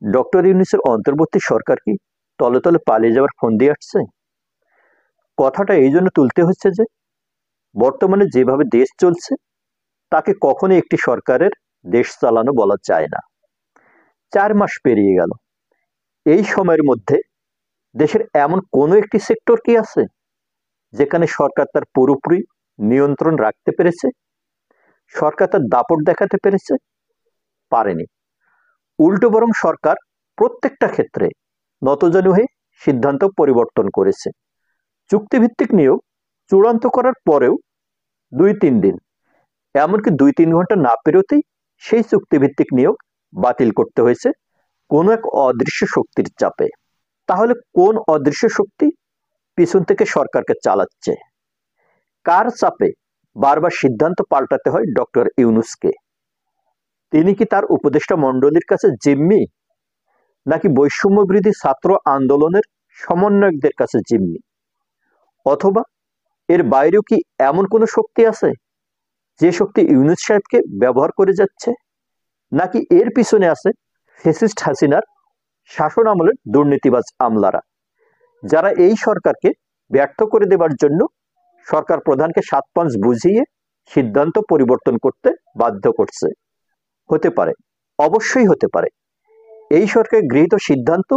Doctor ইউনূসের অন্তর্বর্তী সরকার কি তলে তলে পালিয়ে যাওয়ার ফন্দি আসছে? কথাটা এই জন্য তুলতে হচ্ছে যে বর্তমানে যেভাবে দেশ চলছে তাকে কখনোই একটি সরকারের দেশ চালানো বলা যায় না। 4 মাস পেরিয়ে গেল। এই সময়ের মধ্যে দেশের এমন কোনো একটি সেক্টর কি আছে যেখানে সরকার তার পুরোপুরি নিয়ন্ত্রণ রাখতে পেরেছে? সরকার তার দাপট দেখাতে পেরেছে? পারেনি। উল্টো বরং সরকার প্রত্যেকটা ক্ষেত্রে নতজানু হয়ে সিদ্ধান্ত পরিবর্তন করেছে। চুক্তিভিত্তিক নিয়োগ চূড়ান্ত করার পরেও 2-3 দিন, এমনকি 2-3 ঘন্টা না পেরোতেই সেই চুক্তিভিত্তিক নিয়োগ বাতিল করতে হয়েছে কোনো এক অদৃশ্য শক্তির চাপে। তাহলে কোন অদৃশ্য শক্তি পিছন থেকে সরকারকে চালাচ্ছে? কার চাপে বারবার সিদ্ধান্ত পাল্টাতে হয় ডক্টর ইউনূসকে? তিনি কি তার উপদেষ্টা মণ্ডলীর কাছে জিম্মি, নাকি বৈষম্য বিরোধী ছাত্র আন্দোলনের সমন্বয়কদের কাছে জিম্মি? অথবা এর বাইরেও কি এমন কোনো শক্তি আছে যে শক্তি ইউনূস সাহেবকে ব্যবহার করে যাচ্ছে? নাকি এর পিছনে আছে ফ্যাসিস্ট হাসিনার শাসন আমলের দুর্নীতিবাজ আমলারা, যারা এই সরকারকে ব্যর্থ করে দেবার জন্য সরকার প্রধানকে 7 পাঁচ বুঝিয়ে সিদ্ধান্ত পরিবর্তন করতে বাধ্য করছে? হতে পারে, অবশ্যই হতে পারে এই সরকার গৃহীত সিদ্ধান্ত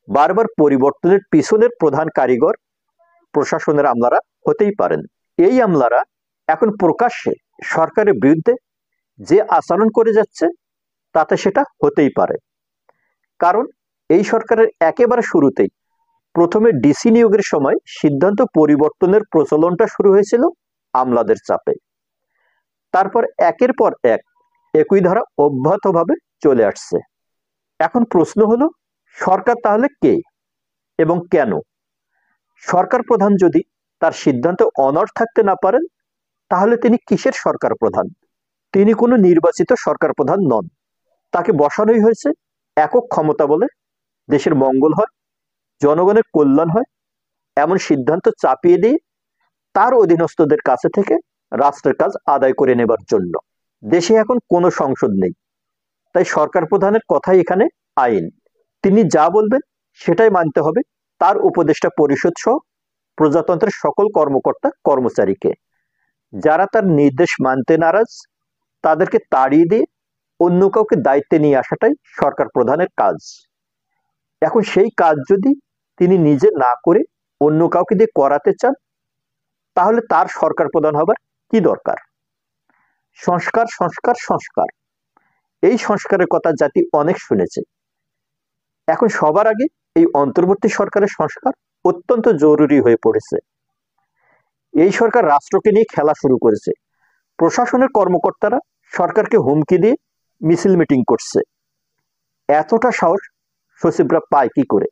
বারবার পরিবর্তনের পিছনের প্রধান কারিগর প্রশাসনের আমলারা হতেই পারেন। এই আমলারা এখন প্রকাশ্যে সরকারের বিরুদ্ধে যে আচরণ করে যাচ্ছে তাতে সেটা হতেই পারে। কারণ এই সরকারের একেবারে শুরুতেই প্রথমে ডিসি নিয়োগের সময় সিদ্ধান্ত পরিবর্তনের প্রচলনটা শুরু হয়েছিল আমলাদের চাপে। তারপর একের পর এক একই ধারা অব্যাহতভাবে চলে আসছে। এখন প্রশ্ন হলো, সরকার তাহলে কে এবং কেন? সরকার প্রধান যদি তার সিদ্ধান্তে অনড় থাকতে না পারেন, তাহলে তিনি কিসের সরকার প্রধান? তিনি কোনো নির্বাচিত সরকার প্রধান নন। তাকে বসানোই হয়েছে একক ক্ষমতা বলে দেশের মঙ্গল হয়, জনগণের কল্যাণ হয় এমন সিদ্ধান্ত চাপিয়ে দিয়ে তার অধীনস্থদের কাছে থেকে রাষ্ট্রের কাজ আদায় করে নেবার জন্য। দেশে এখন কোনো সংসদ নেই, তাই সরকার প্রধানের কথাই এখানে আইন। তিনি যা বলবেন সেটাই মানতে হবে তার উপদেষ্টা পরিষদ সহ প্রজাতন্ত্রের সকল কর্মকর্তা কর্মচারীকে। যারা তার নির্দেশ মানতে নারাজ তাদেরকে তাড়িয়ে দিয়ে অন্য কাউকে দায়িত্বে নিয়ে আসাটাই সরকার প্রধানের কাজ। এখন সেই কাজ যদি তিনি নিজে না করে অন্য কাউকে দিয়ে করাতে চান, তাহলে তার সরকার প্রধান হবার কি দরকার? সংস্কার সংস্কার সংস্কার, এই সংস্কারের কথা জাতি অনেক শুনেছে। এখন সবার আগে এই অন্তর্বর্তী সরকারের সংস্কার অত্যন্ত জরুরি হয়ে পড়েছে। এই সরকার রাষ্ট্রকে নিয়ে খেলা শুরু করেছে। প্রশাসনের কর্মকর্তারা সরকারকে হুমকি দিয়ে মিছিল মিটিং করছে। এতটা সাহস সচিবরা পায় কি করে?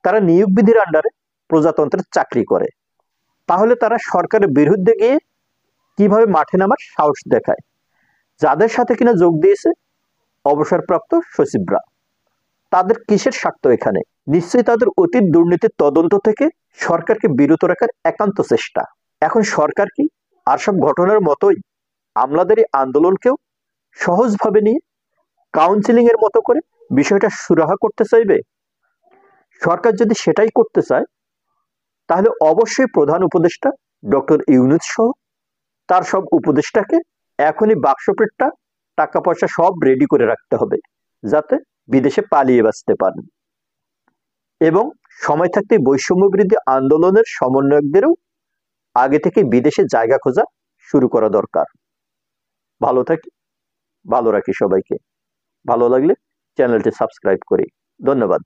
তারা নিয়োগ বিধির আন্ডারে প্রজাতন্ত্রের চাকরি করে। তাহলে তারা সরকারের বিরুদ্ধে গিয়ে কিভাবে মাঠে নামার সাহস দেখায়? যাদের সাথে কিনা যোগ দিয়েছে অবসরপ্রাপ্ত সচিবরা, তাদের কিসের স্বার্থ এখানে? নিশ্চয়ই তাদের অতীত দুর্নীতির তদন্ত থেকে সরকারকে বিরত রাখার একান্ত চেষ্টা। এখন সরকার কি আর সব ঘটনার মতোই আমলাদের এই আন্দোলনকেও সহজভাবে নিয়ে কাউন্সিলিং এর মতো করে বিষয়টা সুরাহা করতে চাইবে? সরকার যদি সেটাই করতে চায়, তাহলে অবশ্যই প্রধান উপদেষ্টা ডক্টর ইউনূস সহ তার সব উপদেষ্টাকে এখনই বাক্সপেটটা টাকা পয়সা সব রেডি করে রাখতে হবে, যাতে বিদেশে পালিয়ে বাঁচতে পারেন। এবং সময় থাকতে বৈষম্য বিরোধী আন্দোলনের সমন্বয়কদেরও আগে থেকে বিদেশে জায়গা খোঁজা শুরু করা দরকার। ভালো থাকি, ভালো রাখি সবাইকে। ভালো লাগলে চ্যানেলটি সাবস্ক্রাইব করি। ধন্যবাদ।